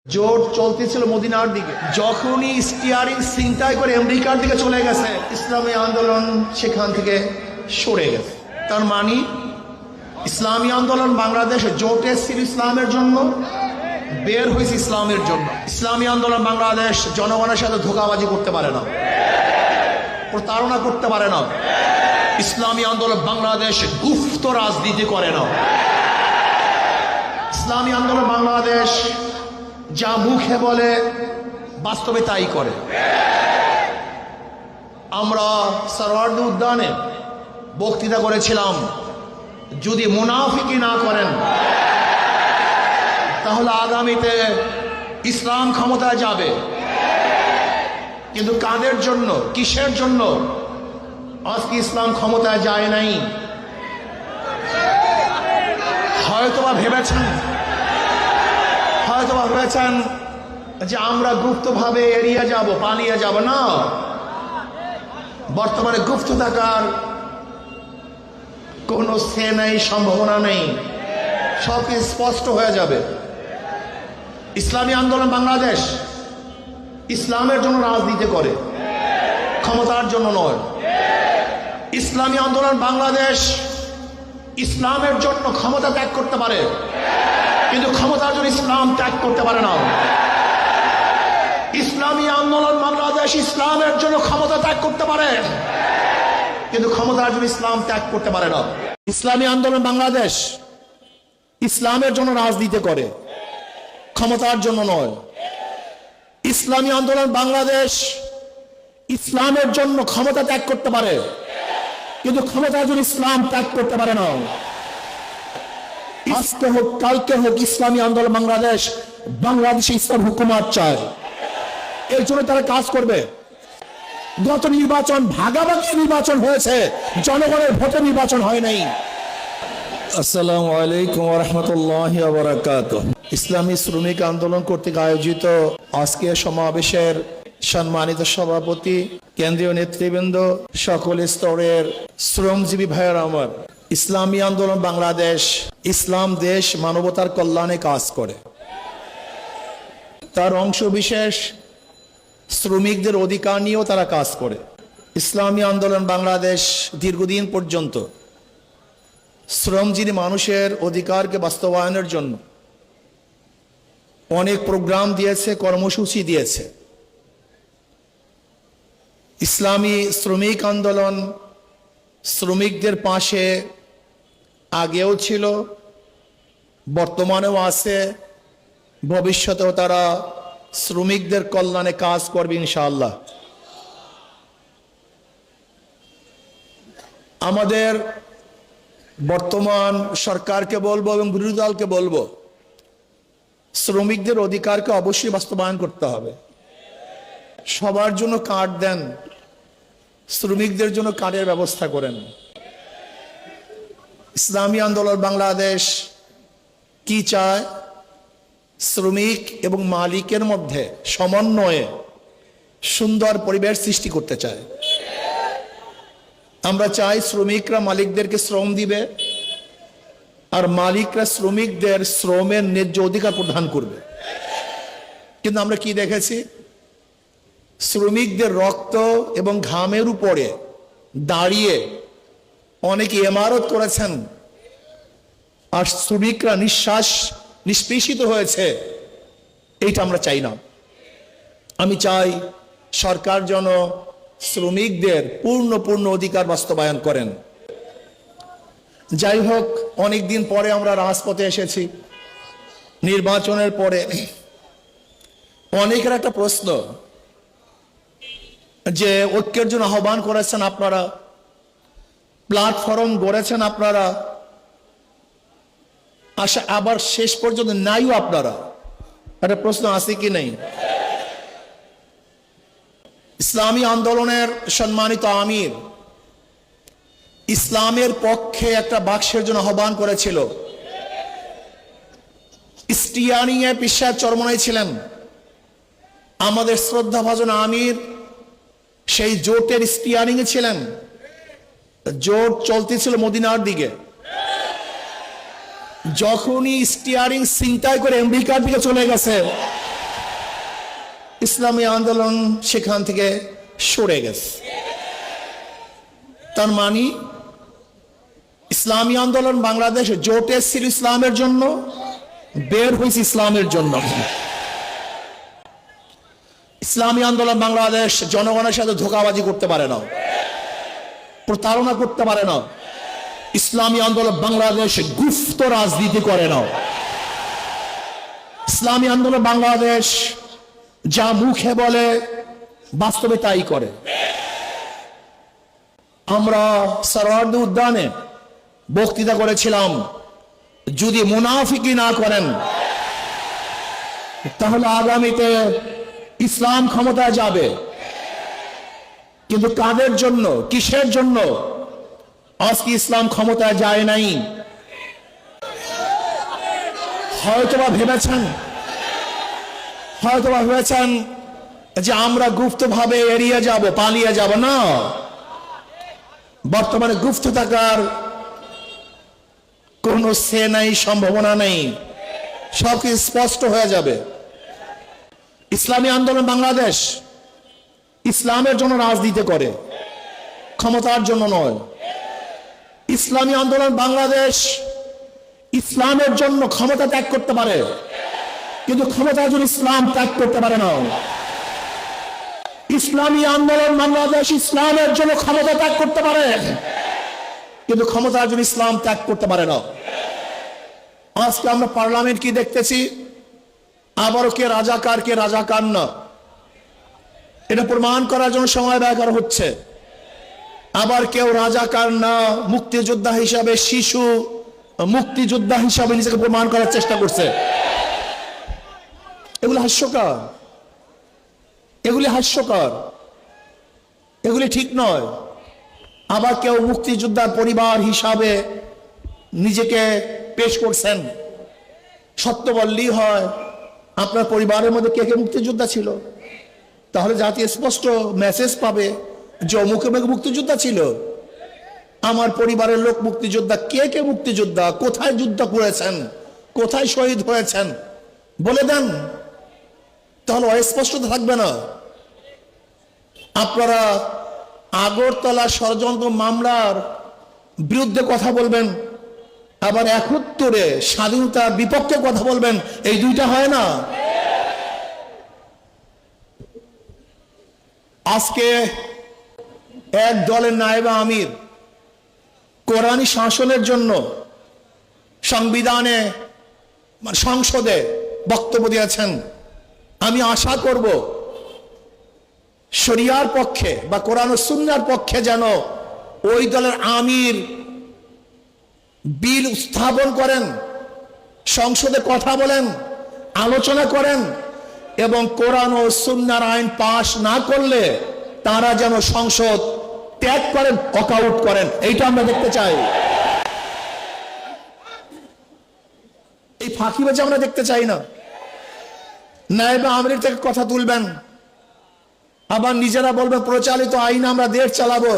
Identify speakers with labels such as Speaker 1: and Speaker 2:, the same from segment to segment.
Speaker 1: জোট চলতেছিল মদিনার দিকে, যখনই স্টিয়ারিং ছিনতাই করে আমেরিকার দিকে চলে গেছে, ইসলামী আন্দোলন সেখান থেকে সরে গেছে। তার মানে ইসলামী আন্দোলন বাংলাদেশ জোটে ছিল ইসলামের জন্য, বের হয়েছে ইসলামের জন্য। ইসলামী আন্দোলন বাংলাদেশ জনগণের সাথে ধোঁকাবাজি করতে পারে না, প্রতারণা করতে পারে না। ইসলামী আন্দোলন বাংলাদেশ গুপ্ত রাজনীতি করে না। ইসলামী আন্দোলন বাংলাদেশ যা মুখে বলে বাস্তবে তাই করে। আমরা সরওয়ার্দী উদ্যানে বক্তৃতা করেছিলাম, যদি মুনাফিকি না করেন তাহলে আগামীতে ইসলাম ক্ষমতায় যাবে। কিন্তু কাদের জন্য, কিসের জন্য আজকে ইসলাম ক্ষমতায় যায় নাই? হয়তোবা ভেবেছেন যে আমরা গুপ্তভাবে এড়িয়ে যাব, পালিয়ে যাব। না, বর্তমানে গুপ্ত থাকার কোন সে নেই, সম্ভাবনা নেই, সব স্পষ্ট হয়ে যাবে। ইসলামী আন্দোলন বাংলাদেশ ইসলামের জন্য রাজনীতি করে, ক্ষমতার জন্য নয়। ইসলামী আন্দোলন বাংলাদেশ ইসলামের জন্য ক্ষমতা ত্যাগ করতে পারে, কিন্তু ক্ষমতার জন্য ইসলাম ত্যাগ করতে পারে না। ইসলামী আন্দোলন বাংলাদেশ ইসলামের জন্য ক্ষমতা ত্যাগ করতে পারে, কিন্তু ক্ষমতার জন্য ইসলাম ত্যাগ করতে পারে না। ইসলামী আন্দোলন বাংলাদেশ ইসলামের জন্য রাজনীতি করে, ক্ষমতার জন্য নয়। ইসলামী আন্দোলন বাংলাদেশ ইসলামের জন্য ক্ষমতা ত্যাগ করতে পারে, কিন্তু ক্ষমতার জন্য ইসলাম ত্যাগ করতে পারে না। আজকে হোক কালকে হোক ইসলামী আন্দোলন বাংলাদেশ বাংলাদেশে ইসলাম হুকুমত চায়, এর জন্য তারা কাজ করবে। গত নির্বাচন ভাগাভাগি নির্বাচন হয়েছে, জনগণের ভোটে নির্বাচন হয় নাই। আসসালামু আলাইকুম ওয়া রাহমাতুল্লাহি ওয়া বারাকাতুহু। ইসলামী শ্রমিক আন্দোলন কর্তৃক আয়োজিত আজকে সমাবেশের সম্মানিত সভাপতি, কেন্দ্রীয় নেতৃবৃন্দ, সকল স্তরের শ্রমজীবী ভাইয়েরা আমার, ইসলামী আন্দোলন বাংলাদেশ ইসলাম দেশ মানবতার কল্যাণে কাজ করে। তার অংশ বিশেষ শ্রমিকদের অধিকার নিয়েও তারা কাজ করে। ইসলামী আন্দোলন বাংলাদেশ দীর্ঘদিন পর্যন্ত শ্রমজীবী মানুষের অধিকারকে বাস্তবায়নের জন্য অনেক প্রোগ্রাম দিয়েছে, কর্মসূচি দিয়েছে। ইসলামী শ্রমিক আন্দোলন শ্রমিকদের পাশে আগেও ছিল, বর্তমানেও আছে, ভবিষ্যতেও তারা শ্রমিকদের কল্যাণে কাজ করবে ইনশাআল্লাহ। আমাদের বর্তমান সরকারকে বলবো এবং বিরোধী দলকে বলবো, শ্রমিকদের অধিকারকে অবশ্যই বাস্তবায়ন করতে হবে। সবার জন্য কার্ড দেন, শ্রমিকদের জন্য কার্ডের ব্যবস্থা করেন। ইসলামী আন্দোলন বাংলাদেশ কি চায়? শ্রমিক এবং মালিকের মধ্যে সমন্বয়ে সুন্দর পরিবেশ সৃষ্টি করতে চায়। আমরা চাই শ্রমিকরা মালিকদেরকে শ্রম দিবে, আর মালিকরা শ্রমিকদের শ্রমের ন্যায্য অধিকার প্রদান করবে। কিন্তু আমরা কি দেখেছি? শ্রমিকদের রক্ত এবং ঘামের উপরে দাঁড়িয়ে অনেকে ইমারত করেছেন, আর শ্রমিকরা নিঃশ্বাস নিষ্পেষিত হয়েছে। এইটা আমরা চাই না। আমি চাই সরকার যেন শ্রমিকদের পূর্ণ অধিকার বাস্তবায়ন করেন। যাই হোক, অনেকদিন পরে আমরা রাজপথে এসেছি, নির্বাচনের পরে। অনেকের একটা প্রশ্ন যে ঐক্যের জন্য আহ্বান করেছেন আপনারা, প্ল্যাটফর্ম গড়েছেন আপনারা, আবার শেষ পর্যন্ত নাইও আপনারা। একটা প্রশ্ন আছে কি নেই? ইসলামী আন্দোলনের সম্মানিত আমির ইসলামের পক্ষে একটা বাক্সের জন্য আহ্বান করেছিল। স্টিয়ারিং এ পিসাব চরমনাই ছিলেন আমাদের শ্রদ্ধাভাজন আমির, সেই জোটের স্টিয়ারিং এ ছিলেন। জোট চলতেছিল মদিনার দিকে, যখনই স্টিয়ারিং ছিনতাই করে আমেরিকার দিকে চলে গেছে, ইসলামী আন্দোলন সেখান থেকে সরে গেছে। তার মানে ইসলামী আন্দোলন বাংলাদেশ জোট এসেছিল ইসলামের জন্য, বের হয়েছে ইসলামের জন্য। ইসলামী আন্দোলন বাংলাদেশ জনগণের সাথে ধোঁকাবাজি করতে পারে না, প্রতারণা করতে পারে না। ইসলামী আন্দোলন বাংলাদেশ গুপ্ত রাজনীতি করে না। ইসলামী আন্দোলন বাংলাদেশ যা মুখে বলে বাস্তবে তাই করে। আমরা সরওয়ার্দী উদ্যানে বক্তৃতা করেছিলাম, যদি মুনাফিকি না করেন তাহলে আগামীতে ইসলাম ক্ষমতায় যাবে। কিন্তু কাদের জন্য, কিসের জন্য আজকে ইসলাম ক্ষমতায় যায় নাই? হয়তোবা ভেবেছেন যে আমরা গুপ্তভাবে এড়িয়ে যাব, পালিয়ে যাব। না, বর্তমানে গুপ্ত থাকার কোনো সে নাই, সম্ভাবনা নেই, সবকিছু স্পষ্ট হয়ে যাবে। ইসলামী আন্দোলন বাংলাদেশ ইসলামের জন্য রাজনীতি করে, ক্ষমতার জন্য নয়। ইসলামী আন্দোলন বাংলাদেশ ইসলামের জন্য ক্ষমতা ত্যাগ করতে পারে, কিন্তু ক্ষমতার জন্য ইসলাম ত্যাগ করতে পারে না। ইসলামী আন্দোলন বাংলাদেশ ইসলামের জন্য ক্ষমতা ত্যাগ করতে পারে, কিন্তু ক্ষমতার জন্য ইসলাম ত্যাগ করতে পারে না। আজকে আমরা পার্লামেন্ট কি দেখতেছি, আবারও কে রাজাকার কে রাজাকার না, এটা প্রমাণ করার জন্য সময় ব্যয় করা হচ্ছে। আবার কেউ রাজাকার না, মুক্তিযোদ্ধা হিসাবে, শিশু মুক্তিযোদ্ধা হিসাবে নিজেকে প্রমাণ করার চেষ্টা করছে। এগুলি হাস্যকর, এগুলি ঠিক নয়। আবার কেউ মুক্তিযোদ্ধার পরিবার হিসাবে নিজেকে পেশ করছেন। সত্য বললেই হয়, আপনার পরিবারের মধ্যে কে কে মুক্তিযোদ্ধা ছিল, তাহলে জাতি স্পষ্ট মেসেজ পাবে যে অমুকে মুক্তিযোদ্ধা ছিল। আমার পরিবারের লোক মুক্তিযোদ্ধা, কে কে মুক্তিযোদ্ধা, কোথায় যুদ্ধ করেছেন, কোথায় শহীদ হয়েছেন বলে দেন, তাহলে অস্পষ্টতা থাকবে না। আপনারা আগরতলা ষড়যন্ত্র মামলার বিরুদ্ধে কথা বলবেন, আবার ৭১ স্বাধীনতার বিপক্ষে কথা বলবেন, এই দুইটা হয় না। আজকে এক দলের নায়েবে আমির কোরআনী শাসনের জন্য সংবিধানে, সংসদে বক্তব্য দিয়েছেন। আমি আশা করব শরিয়ার পক্ষে বা কোরআন ও সুন্নাহর পক্ষে যেন ওই দলের আমির বিল উত্থাপন করেন, সংসদে কথা বলেন, আলোচনা করেন, এবং কোরআন ও সুন্নাহর আইন পাশ না করলে তারা যেন সংসদ ত্যাগ করেন, ওয়াকআউট করেন। এইটা আমরা দেখতে চাই। এই ফাঁকিবাজি আমরা দেখতে চাই না। নায়েবে আমির থেকে কথা তুলবেন, আবার নিজেরা বলবেন প্রচলিত আইন আমরা দেশ চালাবো।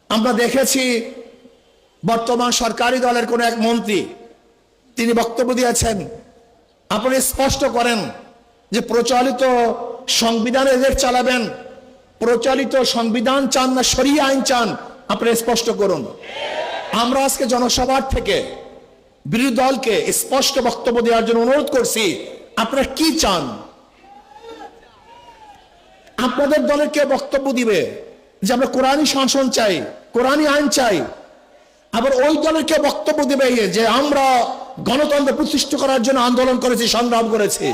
Speaker 1: আমরা দেখেছি বর্তমান সরকারি দলের কোন এক মন্ত্রী তিনি বক্তব্য দিয়েছেন, আপনি স্পষ্ট করেন যে প্রচলিত সংবিধানে দেশ চালাবেন, প্রচলিত সংবিধান চান না শরিয়া আইন চান, আপনি স্পষ্ট করুন। আমরা আজকে জনসভার থেকে বিরোধী দলকে স্পষ্ট বক্তব্য দেওয়ার জন্য অনুরোধ করছি, আপনারা কি চান? আপনাদের দলের কে বক্তব্য দিবে যে আমরা কোরআনী শাসন চাই, কোরআনী আইন চাই? আবার ওই দলের কে বক্তব্য দিবে যে আমরা গণতন্ত্র প্রতিষ্ঠা করার জন্য আন্দোলন করেছি, সংগ্রাম করেছি?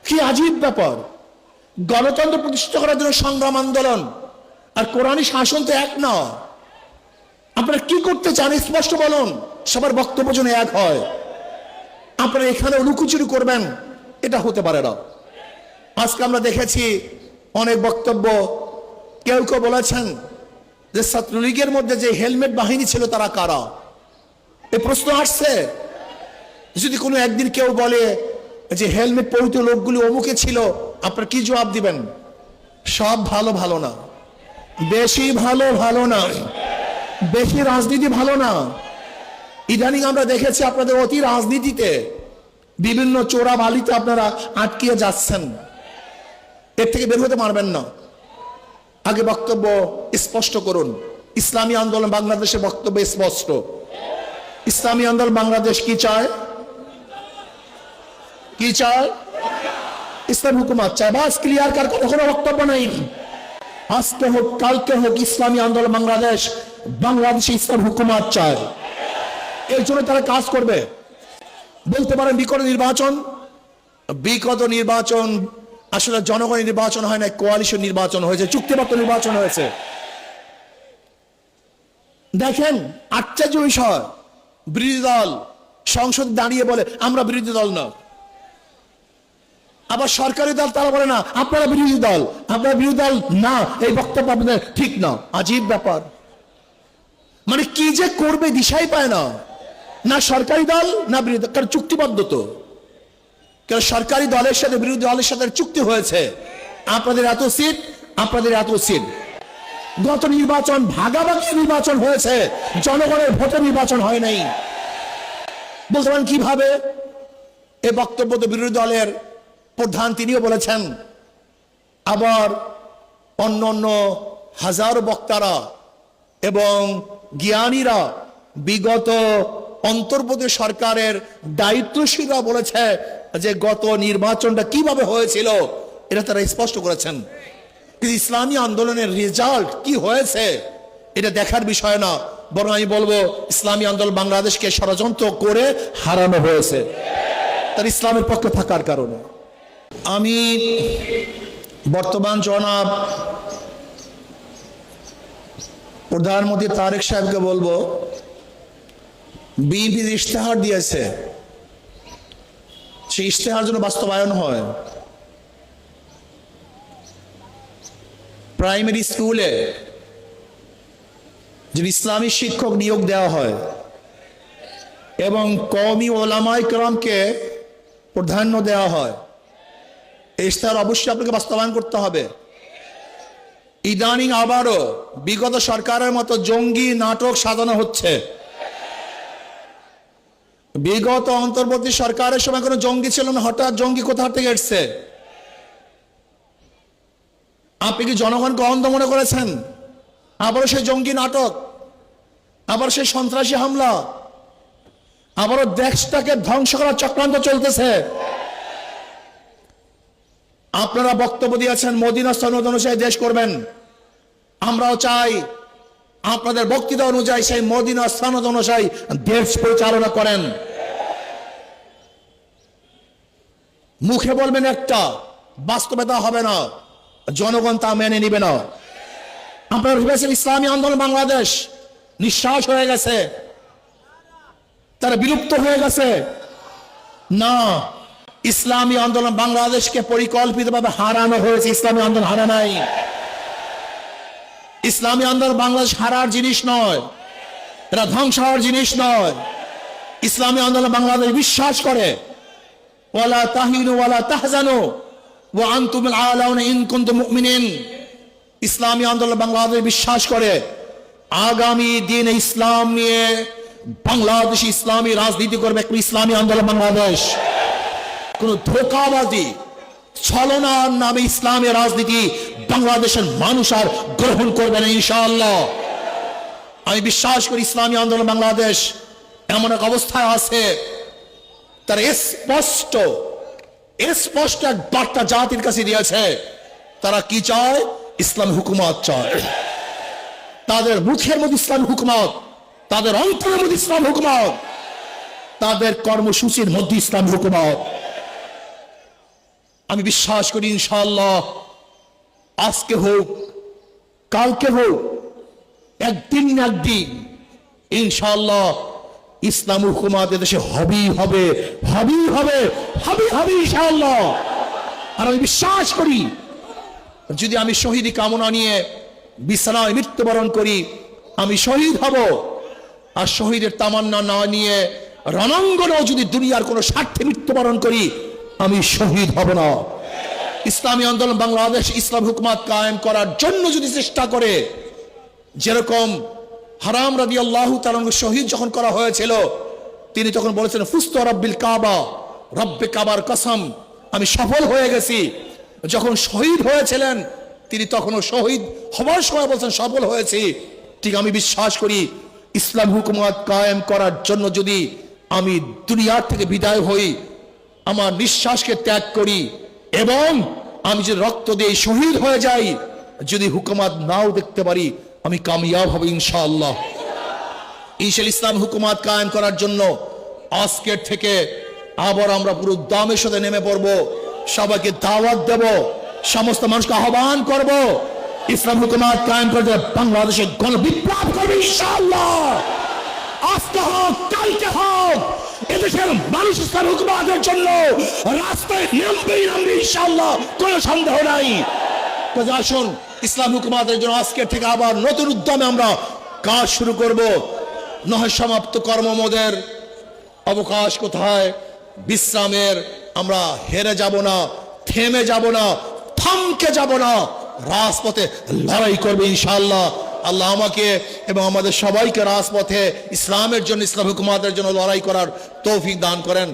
Speaker 1: কি আজীব ব্যাপার! গণতন্ত্র প্রতিষ্ঠা করার জন্য সংগ্রাম, আন্দোলন আর কোরআনী শাসন তো এক না। আপনারা কি করতে চান স্পষ্ট বলুন, সবার বক্তব্য যেন এক হয়। আপনারা এখানে লুকোচুরি করবেন, এটা হতে পারে না। আজকে আমরা দেখেছি অনেক বক্তব্য, কেউ কেউ বলেছেন যে ছাত্রলীগের মধ্যে যে হেলমেট বাহিনী ছিল তারা কারা? এই প্রশ্ন আসছে। যদি কোনো একদিন কেউ বলে যে হেলমেট পরিহিত লোকগুলি অমুকে ছিল, আপনারা কি জবাব দিবেন? সব ভালো ভালো না, বেশি ভালো ভালো না, বেশি রাজনীতি ভালো না। ইদানিং আমরা দেখেছি আপনাদের অতি রাজনীতিতে বিভিন্ন চোরা বালিতে আপনারা আটকিয়ে যাচ্ছেন, এর থেকে বের হতে পারবেন না। আগে বক্তব্য স্পষ্ট করুন। ইসলামী আন্দোলন বাংলাদেশের বক্তব্য স্পষ্ট। ইসলামী আন্দোলন বাংলাদেশ কি চায়? কি চায়? ইসলাম হুকুমত চায়। বাস ক্লিয়ার, কার কোনো বক্তব্য নেই। আজকে হোক কালকে হোক ইসলামী আন্দোলন বাংলাদেশ বাংলাদেশে ইসলাম হুকুমত চায়। এর জন্য তারা কাজ করবে। বলতে পারেন বিগত নির্বাচন আসলে জনগণের নির্বাচন হয় না, কোয়ালিশন নির্বাচন হয়েছে, চুক্তিবদ্ধ নির্বাচন হয়েছে। দেখেন আশ্চর্য বিষয়, বিরোধী দল সংসদ দাঁড়িয়ে বলে আমরা বিরোধী দল না, আবার সরকারি দল তারা বলে না আপনারা বিরোধী দল, আপনারা বিরোধী দল না, এই বক্তব্য আপনাদের ঠিক না। আজীব ব্যাপার, মানে কি যে করবে দিশাই পায় না, না সরকারি দল না বিরোধী দল। কারণ চুক্তিবদ্ধ তো, কারণ সরকারি দলের সাথে বিরোধী দলের সাথে চুক্তি হয়েছে, আপনাদের এত সিট, আপনাদের এত সিট। গত নির্বাচন ভাগাভাগি নির্বাচন হয়েছে, জনগণের ভোটে নির্বাচন হয় নাই। বলতে পারেন কিভাবে? এ বক্তব্য তো বিরোধী দলের প্রধান তিনিও বলেছেন, আবার অন্য অন্য হাজারো বক্তারা এবং জ্ঞানীরা বিগত অন্তর্বর্তী সরকারের দায়িত্বশীলরা বলেছে যে গত নির্বাচনটা কিভাবে হয়েছিল এটা তারা স্পষ্ট করেছেন। কিন্তু ইসলামী আন্দোলনের রেজাল্ট কি হয়েছে এটা দেখার বিষয় না, বরং আমি বলবো ইসলামী আন্দোলন বাংলাদেশকে ষড়যন্ত্র করে হারানো হয়েছে তার ইসলামের পক্ষে থাকার কারণে। আমি বর্তমান জনাব প্রধানমন্ত্রী তারেক সাহেবকে বলবো, বিএনপি ইশতেহার দিয়েছে, সেই ইশতেহার যেন বাস্তবায়ন হয়। প্রাইমারি স্কুলে যে ইসলামী শিক্ষক নিয়োগ দেওয়া হয় এবং কওমি ওলামায়ে কেরামকে প্রাধান্য দেওয়া হয়, এই ইশতেহার অবশ্যই আপনাকে বাস্তবায়ন করতে হবে। ইদানিং আবারও বিগত সরকারের মতো জঙ্গি নাটক সাজানো হচ্ছে। বিগত অন্তর্বর্তী সরকারের সময় কোনো জঙ্গি ছিল না, হঠাৎ জঙ্গি কোথা থেকে এসছে? আপনি কি জনগণকে অন্ধ মনে করেছেন? আবারও সেই জঙ্গি নাটক, আবার সেই সন্ত্রাসী হামলা, আবারও দেশটাকে ধ্বংস করার চক্রান্ত চলতেছে। আপনারা বক্তব্য দিয়েছেন মদিনা সনদ অনুযায়ী দেশ করবেন, আমরাও চাই আপনাদের বক্তৃতা অনুযায়ী সেই মদিনা সনদ অনুযায়ী দেশ পরিচালনা করেন। মুখে বলবেন একটা, বাস্তবতা হবে না, জনগণ তা মেনে নিবে না। আপনারা ভেবেছেন ইসলামী আন্দোলন বাংলাদেশ নিঃশ্বাস হয়ে গেছে, তারা বিলুপ্ত হয়ে গেছে? না, ইসলামী আন্দোলন বাংলাদেশকে পরিকল্পিতভাবে হারানো হয়েছে। ইসলামী আন্দোলন হারা নাই। ইসলামী আন্দোলন বাংলাদেশ হারার জিনিস নয়, এটা ধ্বংস হওয়ার জিনিস নয়। ইসলামী আন্দোলন বাংলাদেশ বিশ্বাস করে ওয়ালা তাহিনু ওয়ালা তাহজানু ওয়া আনতুমুল আলাউনা ইন কুনতুম মুমিনিন। ইসলামী আন্দোলন বাংলাদেশ বিশ্বাস করে আগামী দিনে ইসলাম নিয়ে বাংলাদেশ ইসলামী রাজনীতি করবে ইসলামী আন্দোলন বাংলাদেশ। কোন ধোঁকাবাজি ছলনার নামে ইসলামের রাজনীতি বাংলাদেশের মানুষ আর গ্রহণ করবে না ইনশাআল্লাহ। আমি বিশ্বাস করি ইসলামী আন্দোলন বাংলাদেশ এমন এক অবস্থায় আছে, তার স্পষ্ট এক বার্তা জাতির কাছে দিয়েছে। তারা কি চায়? ইসলাম হুকুমত চায়। তাদের মুখের মধ্যে ইসলাম হুকুমত, তাদের অন্তরের মধ্যে ইসলাম হুকুমত, তাদের কর্মসূচির মধ্যে ইসলাম হুকুমত। আমি বিশ্বাস করি ইনশাআল্লাহ আজকে হোক কালকে হোক একদিন না একদিন ইনশাআল্লাহ ইসলাম হুকুমত দেশে হবেই হবে, হবেই হবে, হবে ইনশাআল্লাহ। আর আমি বিশ্বাস করি যদি আমি শহীদি কামনা নিয়ে বিছানায় মৃত্যুবরণ করি, আমি শহীদ হব। আর শহীদের তামান্না না নিয়ে রণাঙ্গনেও যদি দুনিয়ার কোনো স্বার্থে মৃত্যুবরণ করি, আমি শহীদ হব না। ইসলামী আন্দোলন বাংলাদেশ ইসলাম হুকুমত কায়েম করার জন্য যদি চেষ্টা করে, যেরকম হারাম রাদিয়াল্লাহু তাআলা শহীদ যখন করা হয়েছিল তিনি তখন বলেছেন ফুস্তু রাব্বিল কাবা রব্বে কাবার কসম, আমি সফল হয়ে গেছি। যখন শহীদ হয়েছিলেন তিনি তখনও শহীদ হবার সময় বলছেন সফল হয়েছি। ঠিক আমি বিশ্বাস করি ইসলাম হুকুমত কায়েম করার জন্য যদি আমি দুনিয়ার থেকে বিদায় হই, আমার নিঃশ্বাসকে ত্যাগ করি এবং আমি যদি রক্ত দিয়ে শহীদ হয়ে যাই, যদি হুকুমত নাও দেখতে পারি, আমি কামিয়াব হব ইনশাআল্লাহ। ইসলাম হুকুমত কায়েম করার জন্য আজকের থেকে আবার আমরা পুরো দামের সাথে নেমে পড়ব, সবাইকে দাওয়াত দেব, সমস্ত মানুষকে আহ্বান করব ইসলাম হুকুমত কায়েম করতে, বাংলাদেশে গণবিপ্লব করবে ইনশাআল্লাহ। আজকে হোক কালকে হোক এদেশের মানুষ ইসলাম হুকুমতের জন্য রাস্তায় নামবেই ইনশাআল্লাহ, কোনো সন্দেহ নাই। আসুন ইসলাম হুকুমতের জন্য আজকের থেকে আবার নতুন উদ্যমে আমরা কাজ শুরু করব। নয় সমাপ্ত কর্মমোদের অবকাশ কোথায়, বিশ্রামের আমরা হেরে যাব না, থেমে যাব না, থমকে যাব না, রাজপথে লড়াই করবে ইনশাআল্লাহ। আল্লাহ আমাকে এবং আমাদের সবাইকে রাজপথে ইসলামের জন্য, ইসলাম হুকুমতের জন্য লড়াই করার তৌফিক দান করেন।